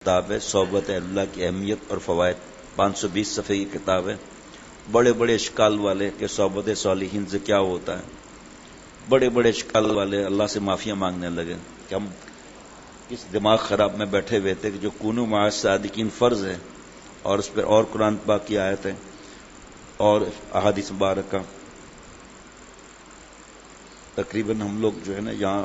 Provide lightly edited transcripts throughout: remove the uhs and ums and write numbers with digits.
کتاب ہے صحبت اللہ کی اہمیت اور فوائد، 520 صفحے کی کتاب ہے. بڑے بڑے اشکال والے کہ صحبت صالحین سے کیا ہوتا ہے، بڑے بڑے اشکال والے اللہ سے معافیاں مانگنے لگے کہ ہم اس دماغ خراب میں بیٹھے ہوئے تھے کہ جو کونوا مع الصادقین فرض ہے اور اس پر اور قرآن پاک کی آیت ہے اور احادیث مبارکہ. تقریباً ہم لوگ جو ہے نا یہاں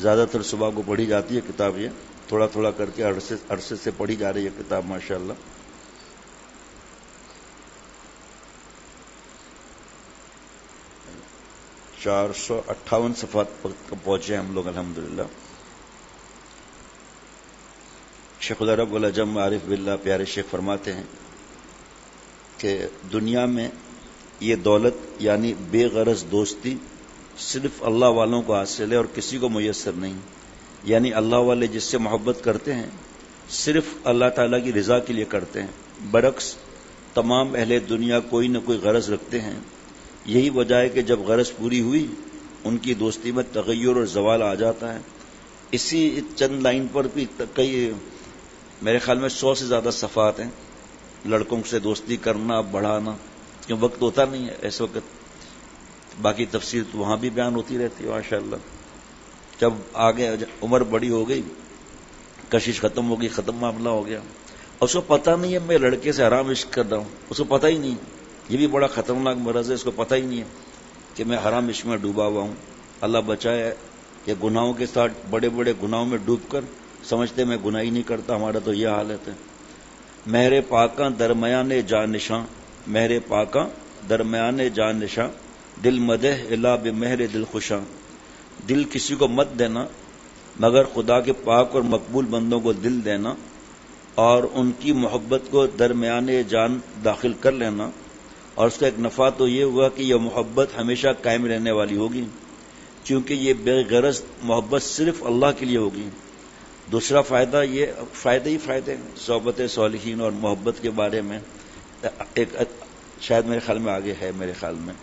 زیادہ تر صبح کو پڑھی جاتی ہے کتاب، یہ تھوڑا تھوڑا کر کے عرصے سے پڑھی جا رہی ہے کتاب ماشاءاللہ. چار 458 صفحات پہنچے ہیں ہم لوگ الحمدللہ. شیخ العرب والعجم عارف باللہ پیارے شیخ فرماتے ہیں کہ دنیا میں یہ دولت یعنی بے غرض دوستی صرف اللہ والوں کو حاصل ہے اور کسی کو میسر نہیں. یعنی اللہ والے جس سے محبت کرتے ہیں صرف اللہ تعالیٰ کی رضا کے لیے کرتے ہیں، برعکس تمام اہل دنیا کوئی نہ کوئی غرض رکھتے ہیں. یہی وجہ ہے کہ جب غرض پوری ہوئی ان کی دوستی میں تغیر اور زوال آ جاتا ہے. اسی چند لائن پر بھی کئی میرے خیال میں 100 سے زیادہ صفحات ہیں. لڑکوں سے دوستی کرنا بڑھانا، کیوں وقت ہوتا نہیں ہے اس وقت، باقی تفسیر تو وہاں بھی بیان ہوتی رہتی ہے ماشاءاللہ. جب آگے عمر بڑی ہو گئی، کشش ختم ہو گئی، ختم معاملہ ہو گیا، اس کو پتہ نہیں ہے میں لڑکے سے حرام عشق کر رہا ہوں، اس کو پتہ ہی نہیں. یہ بھی بڑا خطرناک مرض ہے، اس کو پتہ ہی نہیں ہے کہ میں حرام عشق میں ڈوبا ہوا ہوں. اللہ بچائے کہ گناہوں کے ساتھ بڑے بڑے گناہوں میں ڈوب کر سمجھتے میں گناہ ہی نہیں کرتا. ہمارا تو یہ حالت ہے. مہر پاکاں درمیان جان نشاں، مہر پاکاں درمیان جان نشاں، دل مدح الا بمہر دل خوشاں. دل کسی کو مت دینا مگر خدا کے پاک اور مقبول بندوں کو دل دینا اور ان کی محبت کو درمیان جان داخل کر لینا. اور اس کا ایک نفع تو یہ ہوا کہ یہ محبت ہمیشہ قائم رہنے والی ہوگی، کیونکہ یہ بے غرض محبت صرف اللہ کے لیے ہوگی. دوسرا فائدہ یہ فائدے صحبت صالحین اور محبت کے بارے میں ایک شاید میرے خیال میں آگے ہے، میرے خیال میں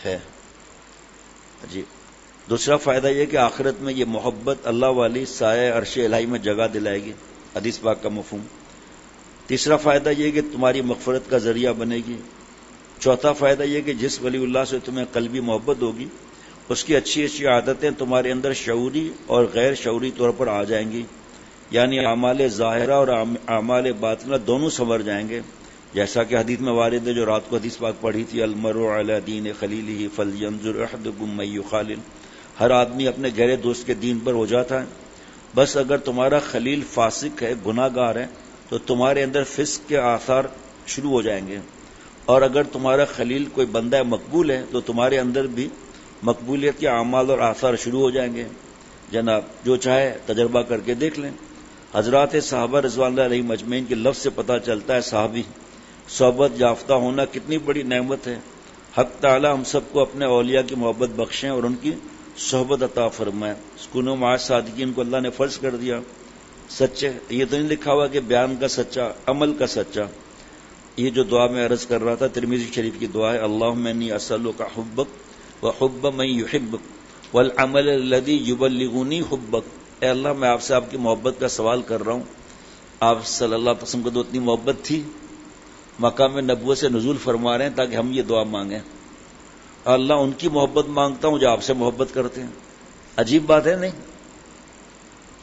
ہے جی. دوسرا فائدہ یہ کہ آخرت میں یہ محبت اللہ والی سایہ عرش الہی میں جگہ دلائے گی، حدیث پاک کا مفہوم. تیسرا فائدہ یہ کہ تمہاری مغفرت کا ذریعہ بنے گی. چوتھا فائدہ یہ کہ جس ولی اللہ سے تمہیں قلبی محبت ہوگی اس کی اچھی اچھی عادتیں تمہارے اندر شعوری اور غیر شعوری طور پر آ جائیں گی، یعنی اعمال ظاہرہ اور اعمال باطنہ دونوں سنور جائیں گے. جیسا کہ حدیث میں وارد ہے، جو رات کو حدیث پاک پڑھی تھی، المرء علی دین خلیلہ فلینظر احدکم من یخالل. ہر آدمی اپنے گہرے دوست کے دین پر ہو جاتا ہے. بس اگر تمہارا خلیل فاسق ہے، گناہ گار ہے، تو تمہارے اندر فسق کے آثار شروع ہو جائیں گے. اور اگر تمہارا خلیل کوئی بندہ مقبول ہے تو تمہارے اندر بھی مقبولیت کے اعمال اور آثار شروع ہو جائیں گے. جناب جو چاہے تجربہ کر کے دیکھ لیں. حضرات صحابہ رضوان اللہ علیہم اجمعین کے لفظ سے پتہ چلتا ہے صحابی صحبت یافتہ ہونا کتنی بڑی نعمت ہے. حق تعالی ہم سب کو اپنے اولیاء کی محبت بخشیں اور ان کی صحبت عطا فرمائے. کونوا مع الصادقین کو اللہ نے فرض کر دیا. سچے یہ تو نہیں لکھا ہوا کہ بیان کا سچا، عمل کا سچا. یہ جو دعا میں عرض کر رہا تھا ترمذی شریف کی دعا ہے، اللہم انی اسألک حبک وحب من یحبک والعمل الذی یبلغنی حبک. اے اللہ میں آپ سے آپ کی محبت کا سوال کر رہا ہوں. آپ صلی اللہ علیہ وسلم کو تو اتنی محبت تھی، مقام نبوت سے نزول فرما رہے ہیں تاکہ ہم یہ دعا مانگیں. اللہ ان کی محبت مانگتا ہوں جو آپ سے محبت کرتے ہیں. عجیب بات ہے نہیں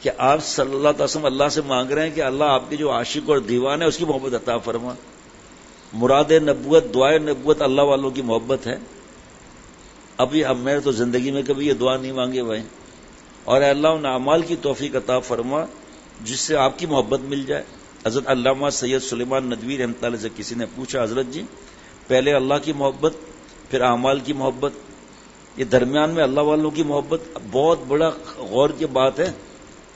کہ آپ صلی اللہ علیہ وسلم اللہ سے مانگ رہے ہیں کہ اللہ آپ کے جو عاشق اور دیوان ہے اس کی محبت عطا فرما. مراد نبوت، دعائے نبوت اللہ والوں کی محبت ہے. ابھی اب میں تو زندگی میں کبھی یہ دعا نہیں مانگے بھائی. اور اے اللہ ان اعمال کی توفیق عطا فرما جس سے آپ کی محبت مل جائے. حضرت علامہ سید سلیمان ندوی رحمۃ اللہ سے کسی نے پوچھا، حضرت جی پہلے اللہ کی محبت پھر اعمال کی محبت، یہ درمیان میں اللہ والوں کی محبت. بہت بڑا غور کی بات ہے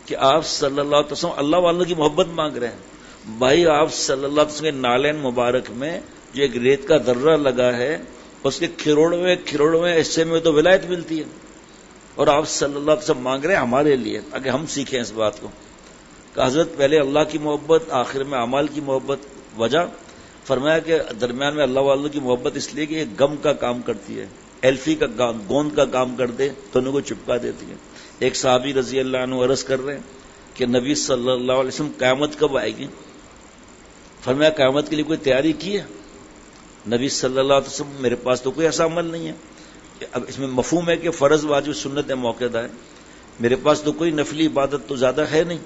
کہ آپ صلی اللہ علیہ وسلم اللہ والوں کی محبت مانگ رہے ہیں. بھائی آپ صلی اللہ علیہ وسلم کے نالین مبارک میں جو ایک ریت کا درہ لگا ہے اس کے کھروڑویں حصے میں تو ولایت ملتی ہے، اور آپ صلی اللہ علیہ وسلم مانگ رہے ہیں ہمارے لیے تاکہ ہم سیکھیں اس بات کو کہ حضرت پہلے اللہ کی محبت آخر میں اعمال کی محبت. وجہ فرمایا کہ درمیان میں اللہ والوں کی محبت اس لیے کہ یہ غم کا کام کرتی ہے، ایلفی کا گوند کا کام کر دے تو ان کو چپکا دیتی ہے. ایک صحابی رضی اللہ عنہ عرض کر رہے ہیں کہ نبی صلی اللہ علیہ وسلم قیامت کب آئے گی؟ فرمایا قیامت کے لیے کوئی تیاری کی ہے؟ نبی صلی اللہ علیہ وسلم میرے پاس تو کوئی ایسا عمل نہیں ہے. اب اس میں مفہوم ہے کہ فرض واجب سنت موقع ہے، میرے پاس تو کوئی نفلی عبادت تو زیادہ ہے نہیں.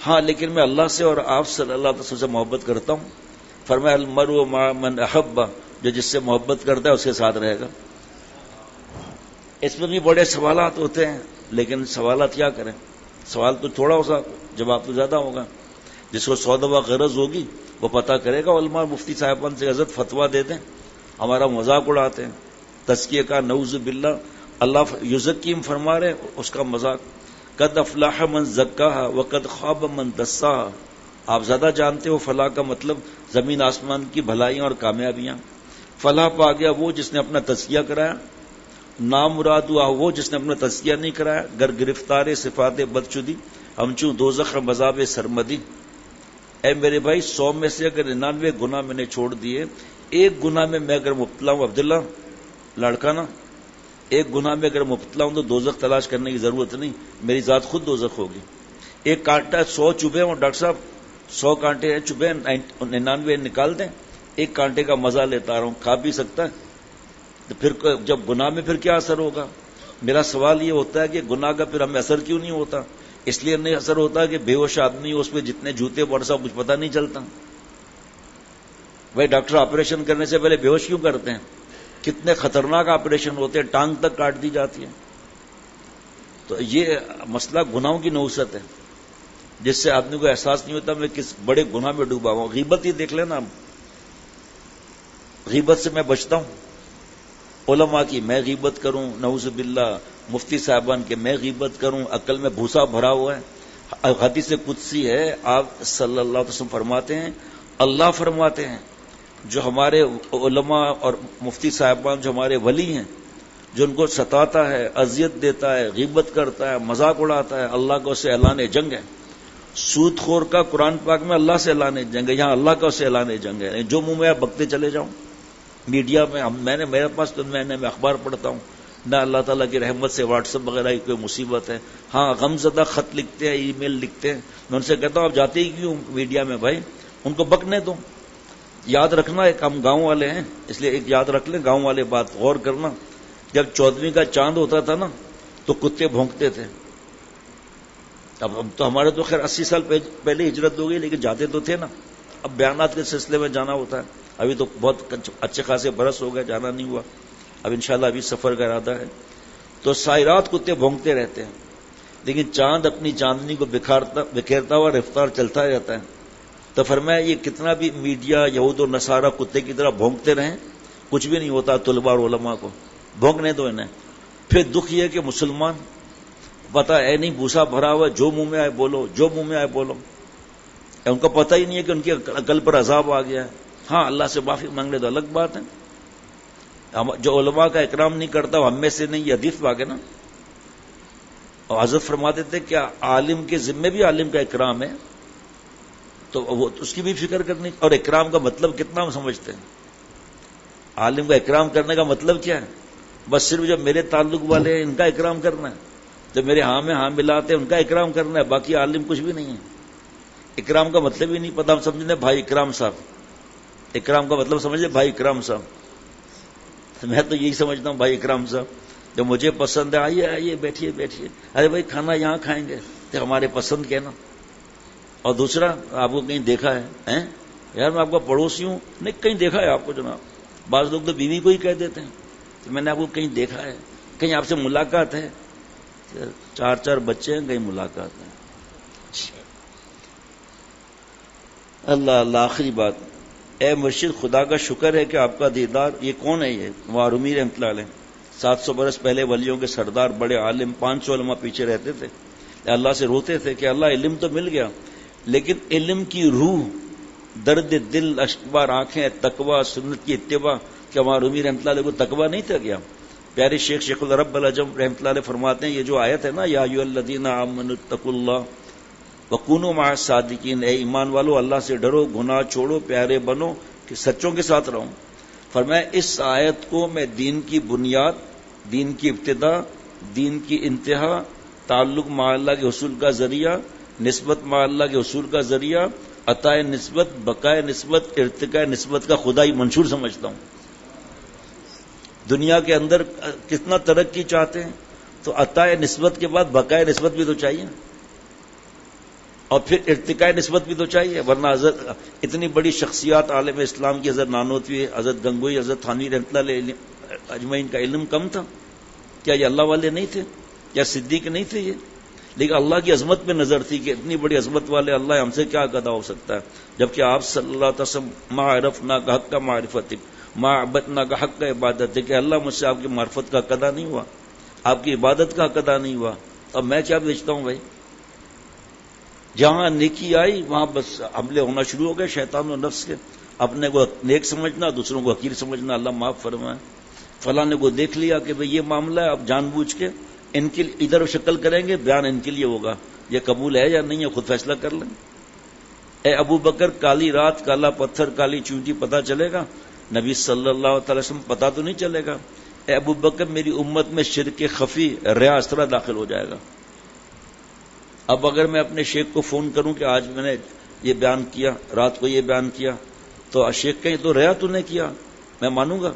ہاں لیکن میں اللہ سے اور آپ صلی اللہ علیہ وسلم سے محبت کرتا ہوں. فرمایا المرء مع من احب، جو جس سے محبت کرتا ہے اس کے ساتھ رہے گا. اس میں بھی بڑے سوالات ہوتے ہیں، لیکن سوالات کیا کریں، سوال تو تھوڑا ہوگا، جواب تو زیادہ ہوگا. جس کو 100 دفعہ غرض ہوگی وہ پتہ کرے گا. علماء مفتی صاحبان سے حضرت فتویٰ دے دیں، ہمارا مذاق اڑاتے ہیں. تزکیہ کا نعوذ باللہ، اللہ یزکیم فرما رہے اس کا مذاق. قد افلاح من زکاہا وقد خواب من دساہا. آپ زیادہ جانتے ہو فلاح کا مطلب زمین آسمان کی بھلائیاں اور کامیابیاں. فلاح پا گیا وہ جس نے اپنا تزکیہ کرایا، نامراد ہوا وہ جس نے اپنا تزکیہ نہیں کرایا. گر گرفتار صفات بدشدی ہمچوں دوزخ مذاب سرمدی. اے میرے بھائی 100 میں سے اگر 99 گناہ میں نے چھوڑ دیے، ایک گناہ میں اگر مبتلا ہوں، عبداللہ لڑکا نا، ایک گناہ میں اگر مبتلا ہوں تو دوزخ تلاش کرنے کی ضرورت نہیں، میری ذات خود دوزخ ہوگی. ایک کانٹا 100 چبھے ہوں ڈاکٹر صاحب، 100 کانٹے چبھے 99 نکال دیں، ایک کانٹے کا مزہ لیتا رہا ہوں، کھا بھی سکتا ہے. تو پھر جب گناہ میں پھر کیا اثر ہوگا؟ میرا سوال یہ ہوتا ہے کہ گناہ کا پھر ہمیں اثر کیوں نہیں ہوتا؟ اس لیے نہیں اثر ہوتا کہ بے ہوش آدمی اس پہ جتنے جوتے پڑ سا کچھ پتہ نہیں چلتا. بھائی ڈاکٹر آپریشن کرنے سے پہلے بے ہوش کیوں کرتے ہیں؟ کتنے خطرناک آپریشن ہوتے ہیں، ٹانگ تک کاٹ دی جاتی ہے. تو یہ مسئلہ گناہوں کی نوست ہے، جس سے آدمی کو احساس نہیں ہوتا میں کس بڑے گناہ میں ڈوبا ہوں. غیبت ہی دیکھ لینا، غیبت سے میں بچتا ہوں. علماء کی میں غیبت کروں، نعوذ باللہ، مفتی صاحبان کے میں غیبت کروں، عقل میں بھوسا بھرا ہوا ہے. حدیث قدسی ہے، آپ صلی اللہ علیہ وسلم فرماتے ہیں، اللہ فرماتے ہیں جو ہمارے علماء اور مفتی صاحبان جو ہمارے ولی ہیں، جو ان کو ستاتا ہے، اذیت دیتا ہے، غیبت کرتا ہے، مذاق اڑاتا ہے، اللہ کا اسے اعلان جنگ ہے. سود خور کا قرآن پاک میں اللہ سے اعلان جنگ ہے، یہاں اللہ کا اسے اعلان جنگ ہے. جو منہ میں آپ بکتے چلے جاؤں میڈیا میں، میرے پاس تو میں اخبار پڑھتا ہوں، نہ اللہ تعالیٰ کی رحمت سے واٹس ایپ وغیرہ کی کوئی مصیبت ہے. ہاں غم زدہ خط لکھتے ہیں، ای میل لکھتے ہیں، میں ان سے کہتا ہوں آپ جاتے ہی کیوں میڈیا میں بھائی، ان کو بکنے دو. یاد رکھنا ایک ہم گاؤں والے ہیں، اس لیے ایک یاد رکھ لیں گاؤں والے بات غور کرنا. جب 14ویں کا چاند ہوتا تھا نا تو کتے بھونکتے تھے. اب تو ہمارے تو خیر 80 سال پہلے ہجرت ہو گئی، لیکن جاتے تو تھے نا. اب بیانات کے سلسلے میں جانا ہوتا ہے. ابھی تو بہت اچھے خاصے برس ہو گئے، جانا نہیں ہوا. اب انشاءاللہ ابھی سفر کا ارادہ ہے. تو ساری رات کتے بھونکتے رہتے ہیں، لیکن چاند اپنی چاندنی کو بکھیرتا ہوا رفتار چلتا رہتا ہے. تو فرمایا یہ کتنا بھی میڈیا یہود و نصارہ کتے کی طرح بھونکتے رہیں، کچھ بھی نہیں ہوتا. طلباء اور علماء کو بھونکنے دو انہیں. پھر دکھ یہ کہ مسلمان پتا ہے نہیں، بھوسا بھرا ہوا، جو منہ میں آئے بولو، جو منہ میں آئے بولو. ان کو پتہ ہی نہیں ہے کہ ان کی عقل پر عذاب آ گیا ہے. ہاں اللہ سے معافی مانگ لے تو الگ بات ہے. جو علماء کا اکرام نہیں کرتا وہ ہم میں سے نہیں، یہ حدیث پاک ہے نا. اور حضرت فرماتے تھے کیا عالم کے ذمے بھی عالم کا اکرام ہے، تو وہ اس کی بھی فکر کرنی. اور اکرام کا مطلب کتنا ہم سمجھتے ہیں؟ عالم کا اکرام کرنے کا مطلب کیا ہے؟ بس صرف جو میرے تعلق والے ہیں ان کا اکرام کرنا ہے، جو میرے ہاں میں ہاں ملاتے ہیں ان کا اکرام کرنا ہے، باقی عالم کچھ بھی نہیں ہے. اکرام کا مطلب ہی نہیں پتا. ہم سمجھتے بھائی اکرام صاحب، اکرام کا مطلب سمجھے بھائی اکرام صاحب. میں تو یہی سمجھتا ہوں بھائی اکرام صاحب جو مجھے پسند ہے، آئیے آئیے بیٹھیے بیٹھیے، ارے بھائی کھانا یہاں کھائیں گے تو ہمارے پسند کے نا. اور دوسرا آپ کو کہیں دیکھا ہے یار میں آپ کا پڑوسی ہوں؟ نہیں کہیں دیکھا ہے آپ کو جناب. بعض لوگ تو بیوی کو ہی کہہ دیتے ہیں کہ میں نے آپ کو کہیں دیکھا ہے، کہیں آپ سے ملاقات ہے. 4 بچے ہیں، کہیں ملاقات ہے. اللہ اللہ. آخری بات، اے مرشد خدا کا شکر ہے کہ آپ کا دیدار. یہ کون ہے؟ یہ معرومی رحمۃ اللہ علیہ، 700 برس پہلے ولیوں کے سردار، بڑے عالم. 500 علماء پیچھے رہتے تھے، اللہ سے روتے تھے کہ اللہ علم تو مل گیا، لیکن علم کی روح، درد دل، اشکبار آنکھیں، تقوی، سنت کی اتباع. کہ معرومی رحمۃ اللہ علیہ کو تقوی نہیں تھا کیا؟ پیارے شیخ العرب العجم رحمۃ اللہ علیہ فرماتے ہیں یہ جو آیت ہے نا، یا ایھا الذین آمنوا اتقوا اللہ وکونوا مع الصادقین، اے ایمان والو اللہ سے ڈرو، گناہ چھوڑو، پیارے بنو کہ سچوں کے ساتھ رہو. فرمایا اس آیت کو میں دین کی بنیاد، دین کی ابتدا، دین کی انتہا، تعلق مع اللہ کے حصول کا ذریعہ، نسبت مع اللہ کے حصول کا ذریعہ، عطائے نسبت، بقائے نسبت، ارتقاء نسبت کا خدائی منشور سمجھتا ہوں۔ دنیا کے اندر کتنا ترقی چاہتے ہیں تو عطائے نسبت کے بعد بقائے نسبت بھی تو چاہیے، اور پھر ارتقاء نسبت بھی تو چاہیے، ورنہ حضرت اتنی بڑی شخصیات عالم اسلام کی، حضرت نانوتوی، حضرت گنگوئی، حضرت تھانوی رحمۃ اللہ علیہ اجمعین کا علم کم تھا؟ کیا یہ اللہ والے نہیں تھے؟ کیا صدیق نہیں تھے یہ؟ لیکن اللہ کی عظمت میں نظر تھی کہ اتنی بڑی عظمت والے اللہ ہم سے کیا قضا ہو سکتا ہے، جبکہ آپ صلی اللہ علیہ وسلم ما عرفنا کا حق کا معرفت، ما عبدنا کا حق کا عبادت ہے، کہ اللہ مجھ سے آپ کی معرفت کا قضا نہیں ہوا، آپ کی عبادت کا قضا نہیں ہوا، اب میں کیا بیچتا ہوں بھائی؟ جہاں نیکی آئی وہاں بس حملے ہونا شروع ہو گئے شیطان و نفس کے، اپنے کو نیک سمجھنا، دوسروں کو حقیر سمجھنا، اللہ معاف فرمائے۔ فلاں نے کو دیکھ لیا کہ بھئی یہ معاملہ ہے، اب جان بوجھ کے ان کی ادھر شکل کریں گے، بیان ان کے لیے ہوگا، یہ قبول ہے یا نہیں ہے خود فیصلہ کر لیں۔ اے ابو بکر، کالی رات، کالا پتھر، کالی چونٹی پتہ چلے گا؟ نبی صلی اللہ تعالی وسلم پتہ تو نہیں چلے گا۔ اے ابو بکر، میری امت میں شرک خفی، ریا اس طرح داخل ہو جائے گا۔ اب اگر میں اپنے شیخ کو فون کروں کہ آج میں نے یہ بیان کیا، رات کو یہ بیان کیا، تو شیخ کہیں تو ریا تو نے کیا، میں مانوں گا،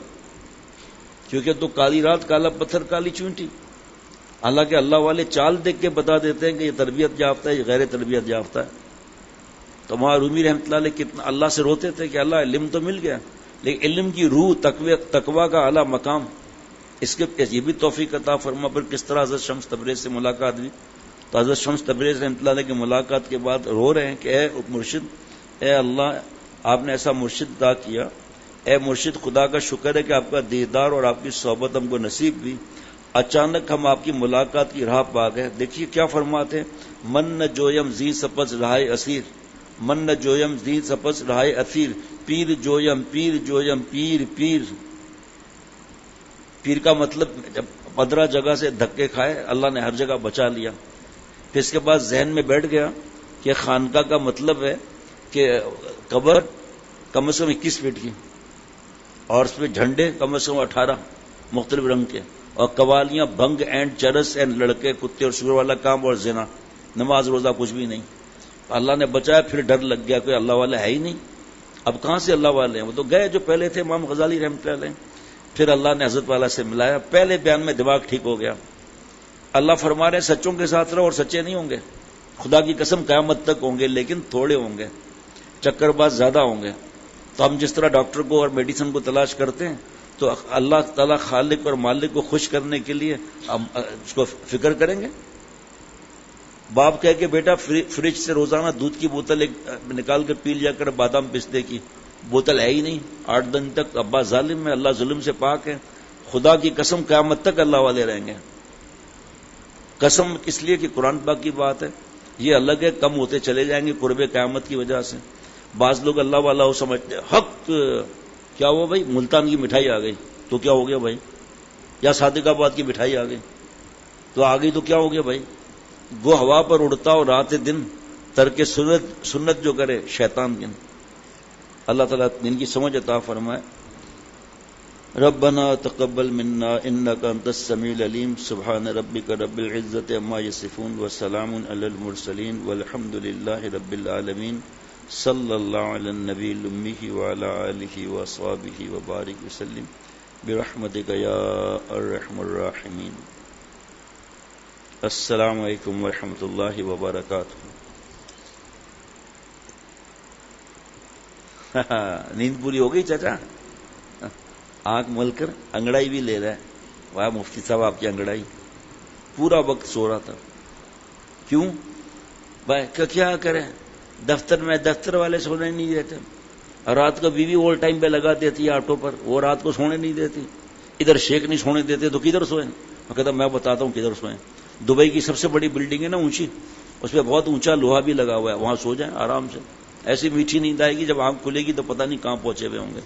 کیونکہ تو کالی رات، کالا پتھر، کالی چونٹی۔ حالانکہ اللہ والے چال دیکھ کے بتا دیتے ہیں کہ یہ تربیت یافتہ ہے، یہ غیر تربیت یافتہ ہے۔ تو وہاں رومی رحمۃ اللہ علیہ کتنا اللہ سے روتے تھے کہ اللہ علم تو مل گیا، لیکن علم کی روح، تقویٰ کا اعلیٰ مقام، اس کے یہ بھی توفیق عطا فرما۔ پر کس طرح حضرت شمس تبریز سے ملاقات ہوئی، تو حضرت شمس تبریز رحمۃ اللہ علیہ کی ملاقات کے بعد رو رہے ہیں کہ اے مرشد، اے اللہ، آپ نے ایسا مرشد عطا کیا، اے مرشد، خدا کا شکر ہے کہ آپ کا دیدار اور آپ کی صحبت ہم کو نصیب ہوئی، اچانک ہم آپ کی ملاقات کی راہ پا گئے۔ دیکھیے کیا فرماتے ہیں، من نہ جویم زی سپس رہائے اسیر، من نہ جویم زی سپس رہائے اسیر، پیر جویم، پیر جویم، پیر پیر۔ پیر کا مطلب جب 15 جگہ سے دھکے کھائے، اللہ نے ہر جگہ بچا لیا۔ پھر اس کے بعد ذہن میں بیٹھ گیا کہ خانقاہ کا مطلب ہے کہ قبر کم از کم 21 فٹ کی، اور اس میں جھنڈے کم از کم 18 مختلف رنگ کے، اور قوالیاں، بھنگ اینڈ چرس اینڈ لڑکے، کتے اور سور والا کام، اور زنا، نماز روزہ کچھ بھی نہیں۔ اللہ نے بچایا، پھر ڈر لگ گیا کہ اللہ والے ہے ہی نہیں، اب کہاں سے اللہ والے ہیں؟ وہ تو گئے جو پہلے تھے، امام غزالی رحمۃ اللہ علیہ۔ پھر اللہ نے حضرت والا سے ملایا، پہلے بیان میں دماغ ٹھیک ہو گیا۔ اللہ فرما رہے ہیں سچوں کے ساتھ رہو، اور سچے نہیں ہوں گے، خدا کی قسم قیامت تک ہوں گے، لیکن تھوڑے ہوں گے، چکر باز زیادہ ہوں گے۔ تو ہم جس طرح ڈاکٹر کو اور میڈیسن کو تلاش کرتے ہیں، تو اللہ تعالیٰ خالق اور مالک کو خوش کرنے کے لیے ہم اس کو فکر کریں گے۔ باپ کہے کہ بیٹا فریج سے روزانہ دودھ کی بوتل ایک نکال کر پی لیا کر، بادام پستے کی بوتل ہے ہی نہیں، 8 دن تک ابا ظالم ہے، اللہ ظلم سے پاک ہے، خدا کی قسم قیامت تک اللہ والے رہیں گے۔ قسم اس لیے کہ قرآن پاک کی بات ہے، یہ الگ ہے، کم ہوتے چلے جائیں گے قرب قیامت کی وجہ سے۔ بعض لوگ اللہ والا ہو سمجھتے ہیں، حق کیا ہوا بھائی؟ ملتان کی مٹھائی آ گئی تو کیا ہو گیا بھائی؟ یا صادق آباد کی مٹھائی آ گئی تو آ گئی تو کیا ہو گیا بھائی؟ گو ہوا پر اڑتا اور رات دن ترک سنت جو کرے شیطان دن۔ اللہ تعالیٰ ان کی سمجھ عطا فرمائے۔ ربنا تقبل منا انك انت السميع العليم، سبحان ربك رب العزة عما يصفون وسلام على المرسلين والحمد لله رب العالمين، صلی اللہ علی النبی الأمی وعلى آلہ وصحبہ وبارک وسلم برحمتک یا ارحم الراحمین۔ السلام علیکم ورحمۃ اللہ وبرکاتہ۔ نیند پوری ہو گئی چچا؟ آنکھ مل کر انگڑائی بھی لے رہا ہے، واہ مفتی صاحب آپ کی انگڑائی، پورا وقت سو رہا تھا۔ کیوں بھائی؟ کیا کریں، دفتر میں دفتر والے سونے نہیں دیتے، رات کو بیوی اول ٹائم پہ لگا دیتی ہے آٹو پر، وہ رات کو سونے نہیں دیتی، ادھر شیخ نہیں سونے دیتے تو کدھر سوئیں؟ میں کہتا میں بتاتا ہوں کدھر سوئیں۔ دبئی کی سب سے بڑی بلڈنگ ہے نا اونچی، اس پہ بہت اونچا لوہا بھی لگا ہوا ہے، وہاں سو جائیں آرام سے، ایسی میٹھی نیند آئے گی جب آنکھ کھلے گی تو پتہ نہیں کہاں پہنچے ہوئے ہوں گے۔